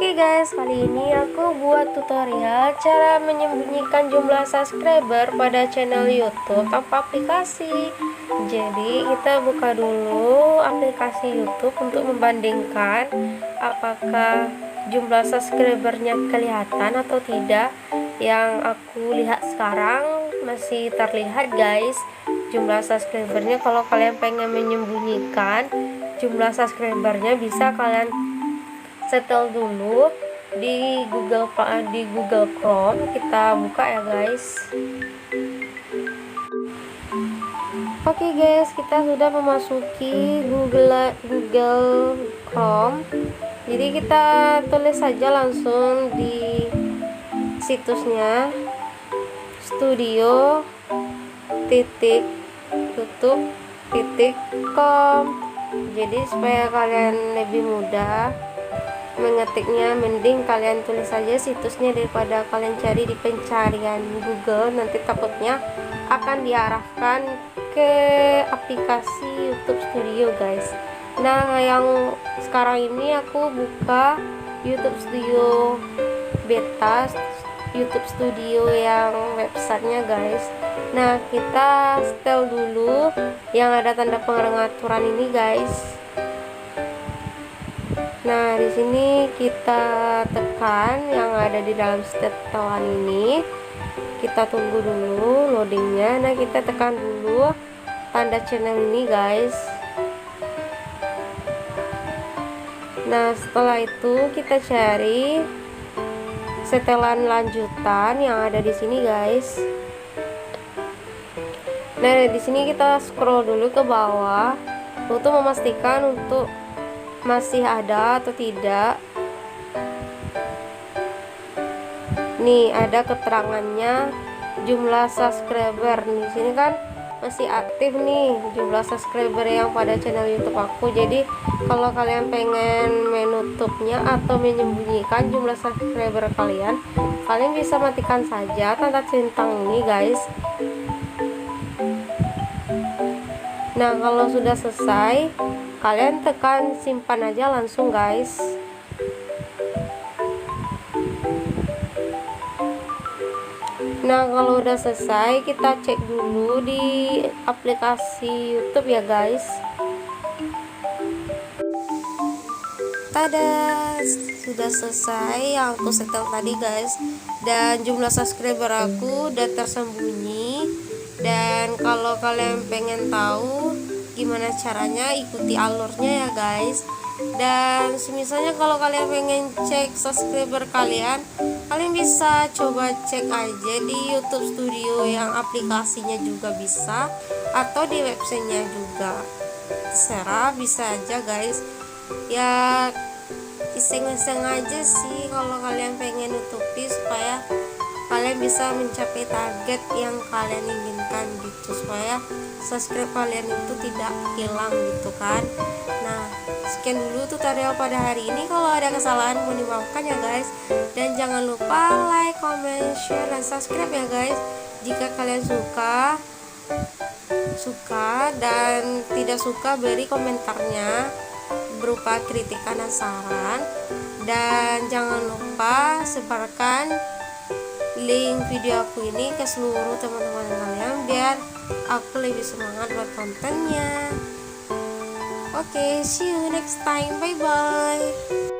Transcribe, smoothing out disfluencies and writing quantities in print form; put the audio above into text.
Oke guys, kali ini aku buat tutorial cara menyembunyikan jumlah subscriber pada channel YouTube tanpa aplikasi. Jadi kita buka dulu aplikasi YouTube untuk membandingkan apakah jumlah subscribernya kelihatan atau tidak. Yang aku lihat sekarang masih terlihat guys jumlah subscribernya. Kalau kalian pengen menyembunyikan jumlah subscribernya, bisa kalian setel dulu di Google Chrome. Kita buka ya guys. Oke guys, kita sudah memasuki Google Chrome. Jadi kita tulis saja langsung di situsnya studio.youtube.com. Jadi supaya kalian lebih mudah mengetiknya, mending kalian tulis saja situsnya daripada kalian cari di pencarian Google. Nanti takutnya akan diarahkan ke aplikasi YouTube Studio guys. Nah, yang sekarang ini aku buka YouTube Studio beta, YouTube Studio yang websitenya guys. Nah, kita setel dulu yang ada tanda pengaturan ini guys. Nah, di sini kita tekan yang ada di dalam setelan ini. Kita tunggu dulu loadingnya. Nah, kita tekan dulu tanda channel ini guys. Nah, setelah itu kita cari setelan lanjutan yang ada di sini guys. Nah, di sini kita scroll dulu ke bawah untuk memastikan untuk masih ada atau tidak. Nih ada keterangannya jumlah subscriber. Di sini kan masih aktif nih jumlah subscriber yang pada channel YouTube aku. Jadi kalau kalian pengen menutupnya atau menyembunyikan jumlah subscriber kalian bisa matikan saja tanda centang ini guys. Nah, kalau sudah selesai kalian tekan simpan aja langsung guys. Nah, kalau udah selesai kita cek dulu di aplikasi YouTube ya guys. Tada, sudah selesai yang aku setel tadi guys, dan jumlah subscriber aku udah tersembunyi. Dan kalau kalian pengen tahu gimana caranya, ikuti alurnya ya guys. Dan misalnya kalau kalian pengen cek subscriber kalian bisa coba cek aja di YouTube Studio yang aplikasinya juga bisa, atau di websitenya juga terserah, bisa aja guys ya. Iseng-iseng aja sih kalau kalian pengen nutupi supaya kalian bisa mencapai target yang kalian inginkan gitu, supaya subscribe kalian itu tidak hilang gitu kan. Nah, sekian dulu tutorial pada hari ini. Kalau ada kesalahan mohon dimaafkan ya guys, dan jangan lupa like, comment, share, dan subscribe ya guys. Jika kalian suka dan tidak suka, beri komentarnya berupa kritikan dan saran. Dan jangan lupa sebarkan link video aku ini ke seluruh teman-teman kalian biar aku lebih semangat buat kontennya. Oke, see you next time, bye bye.